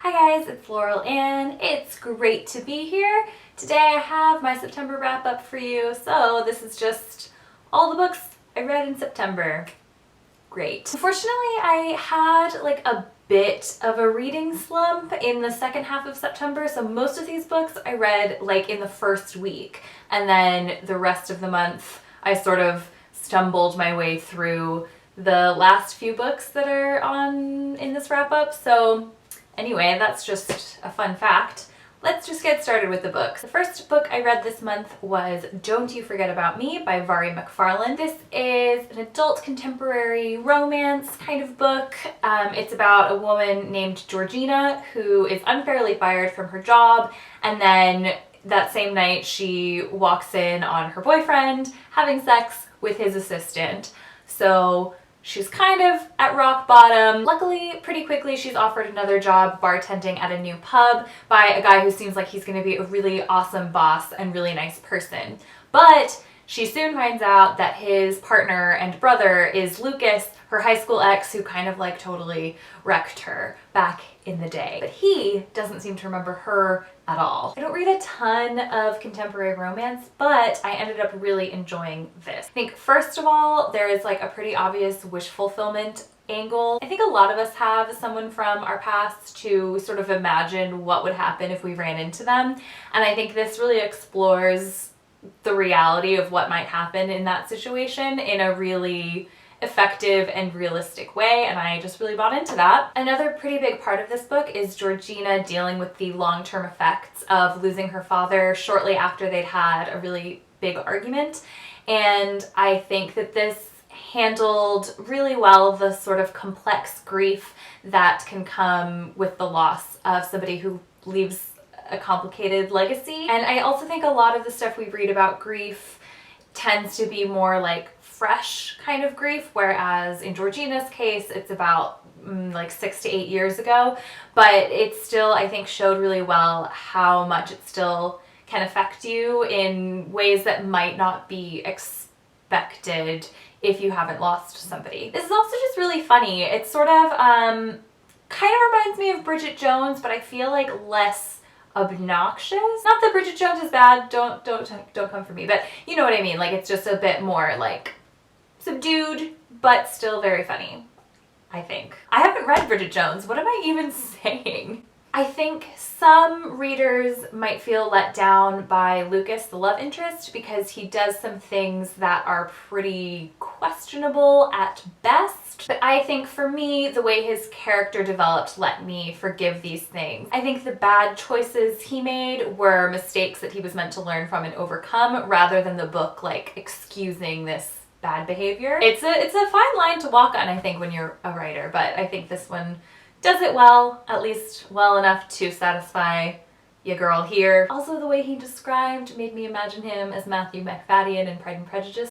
Hi guys, it's Laurel and it's great to be here. Today I have my September wrap up for you. So this is just all the books I read in September. Great. Unfortunately, I had like a bit of a reading slump in the second half of September. So most of these books I read like in the first week, and then the rest of the month I sort of stumbled my way through the last few books that are in this wrap up. So anyway, that's just a fun fact. Let's just get started with the books. The first book I read this month was Don't You Forget About Me by Mhairi McFarlane. This is an adult contemporary romance kind of book. It's about a woman named Georgina who is unfairly fired from her job, and then that same night she walks in on her boyfriend having sex with his assistant. So she's kind of at rock bottom. Luckily, pretty quickly, she's offered another job bartending at a new pub by a guy who seems like he's going to be a really awesome boss and really nice person. But she soon finds out that his partner and brother is Lucas, her high school ex who kind of like totally wrecked her back in the day. But he doesn't seem to remember her at all. I don't read a ton of contemporary romance, but I ended up really enjoying this. I think first of all, there is like a pretty obvious wish fulfillment angle. I think a lot of us have someone from our past to sort of imagine what would happen if we ran into them. And I think this really explores the reality of what might happen in that situation in a really effective and realistic way, and I just really bought into that. Another pretty big part of this book is Georgina dealing with the long-term effects of losing her father shortly after they'd had a really big argument, and I think that this handled really well the sort of complex grief that can come with the loss of somebody who leaves a complicated legacy. And I also think a lot of the stuff we read about grief tends to be more like fresh kind of grief, whereas in Georgina's case it's about like 6 to 8 years ago, but it still, I think, showed really well how much it still can affect you in ways that might not be expected if you haven't lost somebody. This is also just really funny. It's sort of kind of reminds me of Bridget Jones, but I feel like less obnoxious. Not that Bridget Jones is bad, don't come for me, but you know what I mean. Like, it's just a bit more like subdued, but still very funny, I think. I haven't read Bridget Jones. What am I even saying? I think some readers might feel let down by Lucas, the love interest, because he does some things that are pretty questionable at best. But I think for me, the way his character developed let me forgive these things. I think the bad choices he made were mistakes that he was meant to learn from and overcome, rather than the book like excusing this bad behavior. It's a fine line to walk on, I think, when you're a writer, but I think this one does it well, at least well enough to satisfy your girl here. Also, the way he described made me imagine him as Matthew McFadden in Pride and Prejudice.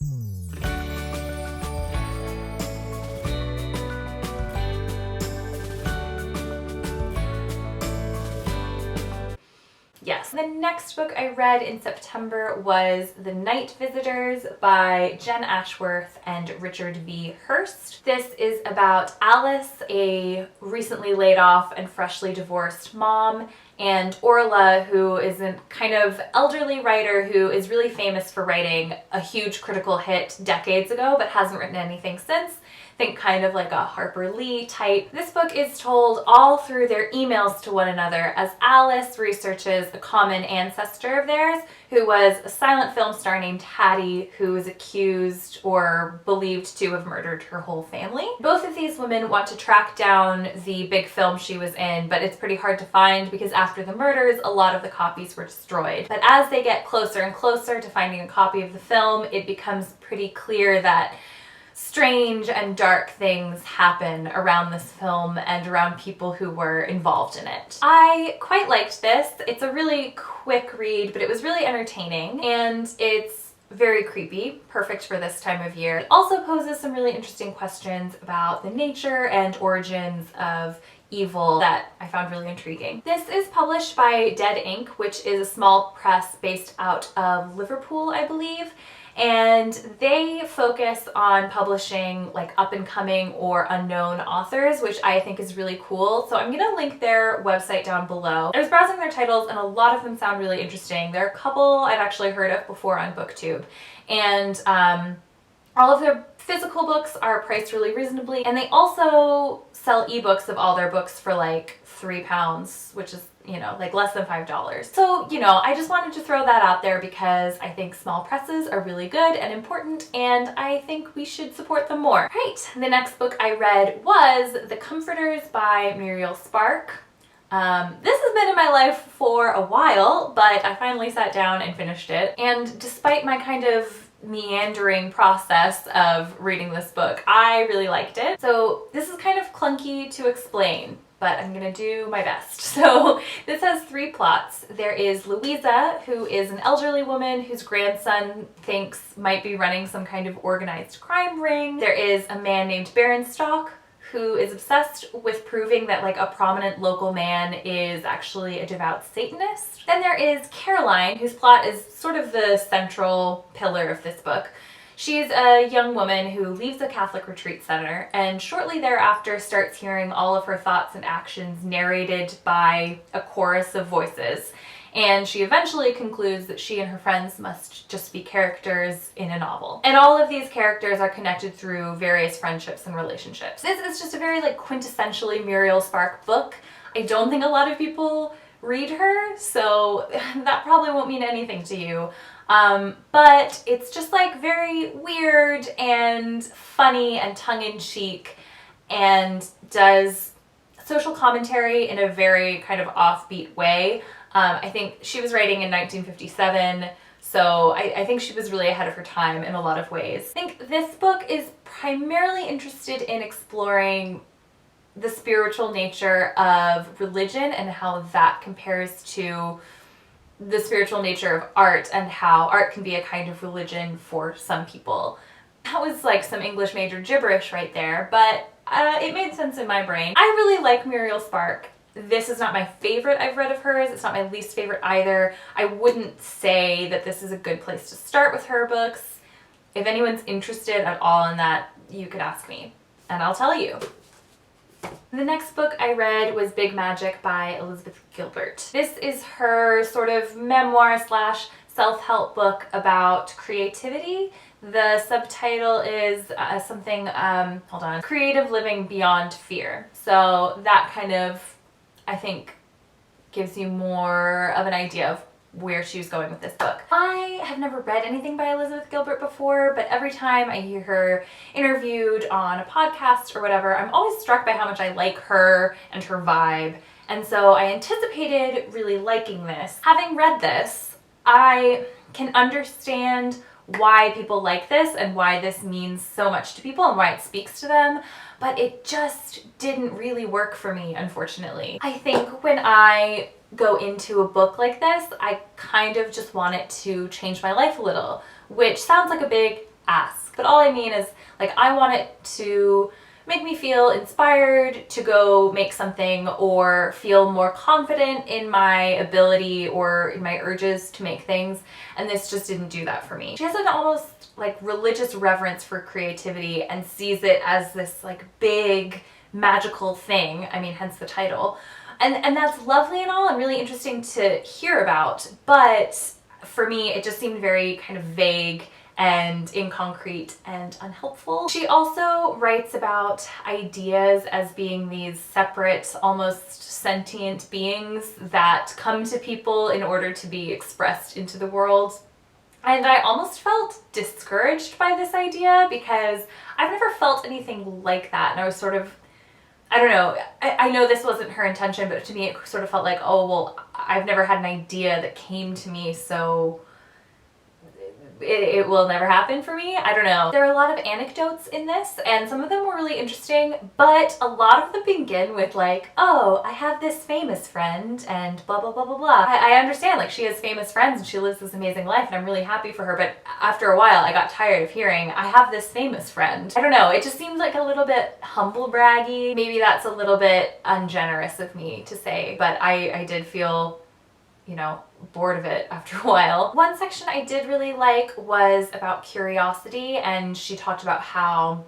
Yes. The next book I read in September was The Night Visitors by Jenn Ashworth and Richard V. Hirst. This is about Alice, a recently laid off and freshly divorced mom, and Orla, who is a kind of elderly writer who is really famous for writing a huge critical hit decades ago but hasn't written anything since. Think kind of like a Harper Lee type. This book is told all through their emails to one another as Alice researches a common ancestor of theirs who was a silent film star named Hattie, who was accused or believed to have murdered her whole family. Both of these women want to track down the big film she was in, but it's pretty hard to find because after the murders, a lot of the copies were destroyed. But as they get closer and closer to finding a copy of the film, it becomes pretty clear that strange and dark things happen around this film and around people who were involved in it. I quite liked this. It's a really quick read, but it was really entertaining, and it's very creepy, perfect for this time of year. It also poses some really interesting questions about the nature and origins of evil that I found really intriguing. This is published by Dead Ink, which is a small press based out of Liverpool, I believe. and they focus on publishing like up-and-coming or unknown authors, which I think is really cool. So I'm gonna link their website down below. I was browsing their titles and a lot of them sound really interesting. There are a couple I've actually heard of before on BookTube, and all of their physical books are priced really reasonably, and they also sell ebooks of all their books for like £3, which is, you know, like less than $5. So, you know, I just wanted to throw that out there because I think small presses are really good and important, and I think we should support them more. Right, the next book I read was The Comforters by Muriel Spark. This has been in my life for a while, but I finally sat down and finished it, and despite my kind of meandering process of reading this book, I really liked it. So this is kind of clunky to explain, but I'm gonna do my best. So this has 3 plots. There is Louisa, who is an elderly woman whose grandson thinks might be running some kind of organized crime ring. There is a man named Berenstalk, who is obsessed with proving that like a prominent local man is actually a devout Satanist. Then there is Caroline, whose plot is sort of the central pillar of this book. She's a young woman who leaves a Catholic retreat center and shortly thereafter starts hearing all of her thoughts and actions narrated by a chorus of voices. And she eventually concludes that she and her friends must just be characters in a novel. And all of these characters are connected through various friendships and relationships. This is just a very like quintessentially Muriel Spark book. I don't think a lot of people read her, so that probably won't mean anything to you. But it's just like very weird and funny and tongue-in-cheek and does social commentary in a very kind of offbeat way. I think she was writing in 1957, so I think she was really ahead of her time in a lot of ways. I think this book is primarily interested in exploring the spiritual nature of religion and how that compares to the spiritual nature of art and how art can be a kind of religion for some people. That was like some English major gibberish right there, but it made sense in my brain. I really like Muriel Spark. This is not my favorite I've read of hers. It's not my least favorite either. I wouldn't say that this is a good place to start with her books. If anyone's interested at all in that, you could ask me, and I'll tell you. The next book I read was Big Magic by Elizabeth Gilbert. This is her sort of memoir slash self-help book about creativity. The subtitle is something, hold on, Creative Living Beyond Fear. So that kind of, I think, gives you more of an idea of where she was going with this book. I have never read anything by Elizabeth Gilbert before, but every time I hear her interviewed on a podcast or whatever, I'm always struck by how much I like her and her vibe. And so I anticipated really liking this. Having read this, I can understand why people like this and why this means so much to people and why it speaks to them, but it just didn't really work for me, unfortunately. I think when I go into a book like this, I kind of just want it to change my life a little, which sounds like a big ask, but all I mean is like I want it to make me feel inspired to go make something or feel more confident in my ability or in my urges to make things, and this just didn't do that for me. She has an almost like religious reverence for creativity and sees it as this like big magical thing, I mean hence the title, and that's lovely and all and really interesting to hear about, but for me it just seemed very kind of vague and inconcrete and unhelpful. She also writes about ideas as being these separate, almost sentient beings that come to people in order to be expressed into the world. And I almost felt discouraged by this idea because I've never felt anything like that. And I was sort of, I don't know, I know this wasn't her intention, but to me it sort of felt like, oh, well, I've never had an idea that came to me, so it will never happen for me. I don't know. There are a lot of anecdotes in this and some of them were really interesting, but a lot of them begin with like, oh, I have this famous friend and blah blah blah blah blah. I understand like she has famous friends and she lives this amazing life and I'm really happy for her, but after a while I got tired of hearing I have this famous friend. I don't know, it just seemed like a little bit humble braggy. Maybe that's a little bit ungenerous of me to say, but I did feel you know, bored of it after a while. One section I did really like was about curiosity, and she talked about how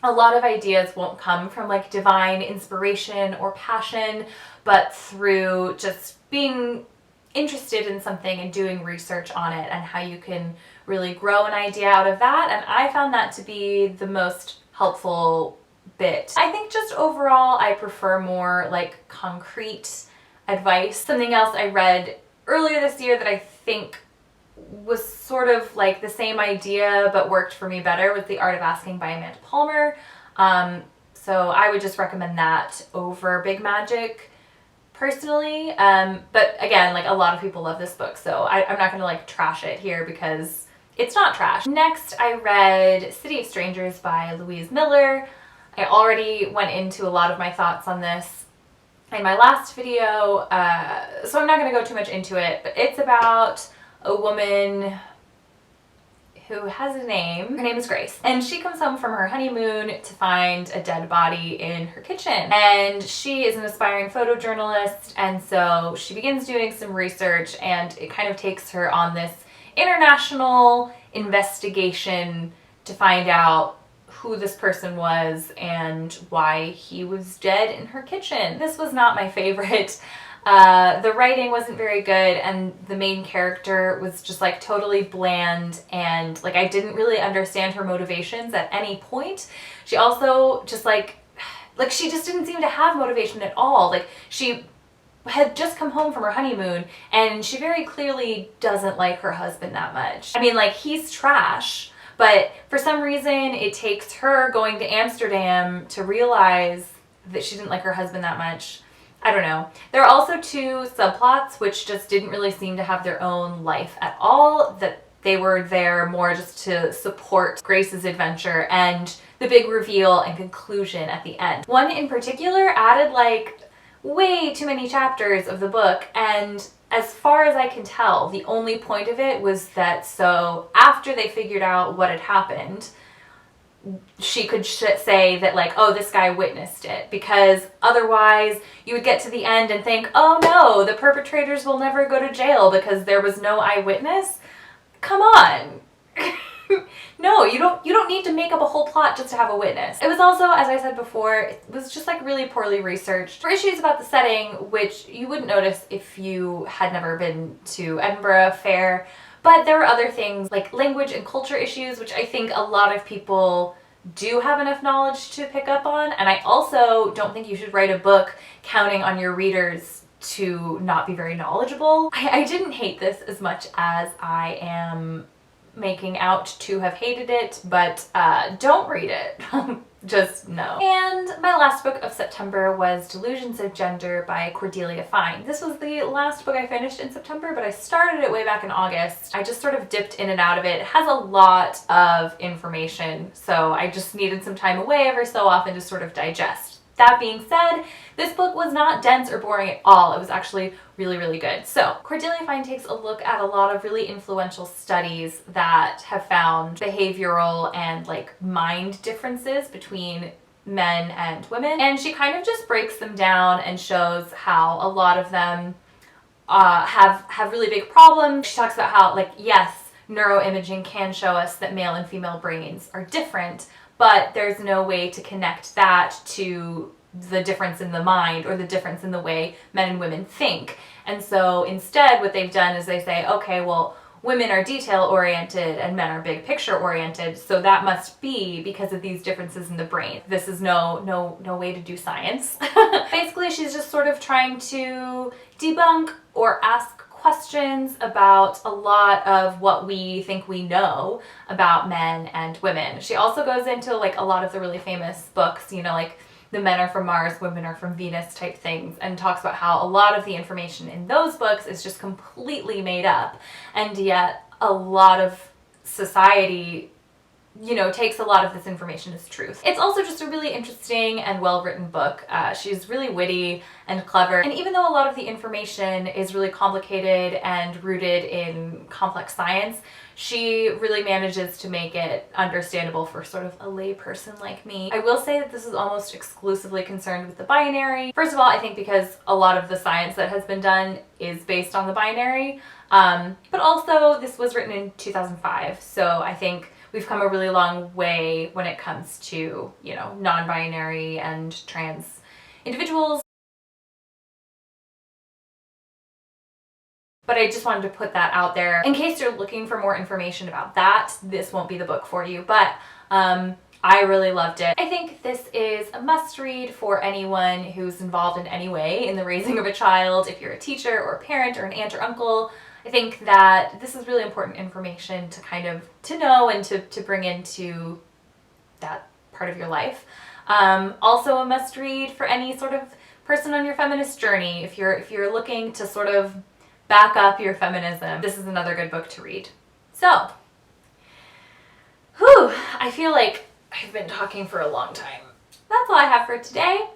a lot of ideas won't come from like divine inspiration or passion, but through just being interested in something and doing research on it, and how you can really grow an idea out of that. And I found that to be the most helpful bit. I think just overall I prefer more like concrete advice. Something else I read earlier this year that I think was sort of like the same idea but worked for me better was The Art of Asking by Amanda Palmer. So I would just recommend that over Big Magic personally. But again, like a lot of people love this book, so I'm not gonna like trash it here because it's not trash. Next, I read City of Strangers by Louise Millar. I already went into a lot of my thoughts on this in my last video, so I'm not going to go too much into it, but it's about a woman who has a name. Her name is Grace, and she comes home from her honeymoon to find a dead body in her kitchen. And she is an aspiring photojournalist, and so she begins doing some research, and it kind of takes her on this international investigation to find out who this person was and why he was dead in her kitchen. This was not my favorite. The writing wasn't very good, and the main character was just like totally bland, and like I didn't really understand her motivations at any point. She also just like she just didn't seem to have motivation at all. Like she had just come home from her honeymoon, and she very clearly doesn't like her husband that much. I mean, like, he's trash, but for some reason it takes her going to Amsterdam to realize that she didn't like her husband that much. I don't know. There are also two subplots which just didn't really seem to have their own life at all, that they were there more just to support Grace's adventure and the big reveal and conclusion at the end. One in particular added like way too many chapters of the book, and as far as I can tell, the only point of it was that so after they figured out what had happened, she could say that like, oh, this guy witnessed it, because otherwise you would get to the end and think, oh no, the perpetrators will never go to jail because there was no eyewitness. Come on. No, you don't need to make up a whole plot just to have a witness. It was also, as I said before, it was just like really poorly researched. For issues about the setting, which you wouldn't notice if you had never been to Edinburgh Fair, but there were other things like language and culture issues, which I think a lot of people do have enough knowledge to pick up on. And I also don't think you should write a book counting on your readers to not be very knowledgeable. I didn't hate this as much as I am making out to have hated it, but don't read it. Just no. And my last book of September was Delusions of Gender by Cordelia Fine. This was the last book I finished in September, but I started it way back in August. I just sort of dipped in and out of it. It has a lot of information, so I just needed some time away every so often to sort of digest. That being said, this book was not dense or boring at all. It was actually really, really good. So Cordelia Fine takes a look at a lot of really influential studies that have found behavioral and like mind differences between men and women. And she kind of just breaks them down and shows how a lot of them have really big problems. She talks about how, like, yes, neuroimaging can show us that male and female brains are different, but there's no way to connect that to the difference in the mind or the difference in the way men and women think. And so instead what they've done is they say, okay, well, women are detail-oriented and men are big-picture-oriented, so that must be because of these differences in the brain. This is no way to do science. Basically, she's just sort of trying to debunk or ask questions about a lot of what we think we know about men and women. She also goes into like a lot of the really famous books, you know, like the men are from Mars, women are from Venus type things, and talks about how a lot of the information in those books is just completely made up, and yet a lot of society you know, takes a lot of this information as truth. It's also just a really interesting and well-written book. She's really witty and clever, and even though a lot of the information is really complicated and rooted in complex science, she really manages to make it understandable for sort of a lay person like me. I will say that this is almost exclusively concerned with the binary. First of all, I think because a lot of the science that has been done is based on the binary, but also this was written in 2005, so I think we've come a really long way when it comes to, you know, non-binary and trans individuals. But I just wanted to put that out there. In case you're looking for more information about that, this won't be the book for you, but I really loved it. I think this is a must-read for anyone who's involved in any way in the raising of a child. If you're a teacher or a parent or an aunt or uncle, I think that this is really important information to kind of know and to bring into that part of your life. Also a must-read for any sort of person on your feminist journey. If you're looking to sort of back up your feminism, this is another good book to read. So, I feel like I've been talking for a long time. That's all I have for today.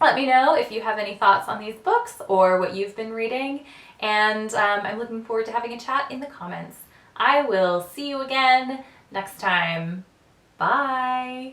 Let me know if you have any thoughts on these books or what you've been reading, and I'm looking forward to having a chat in the comments. I will see you again next time. Bye!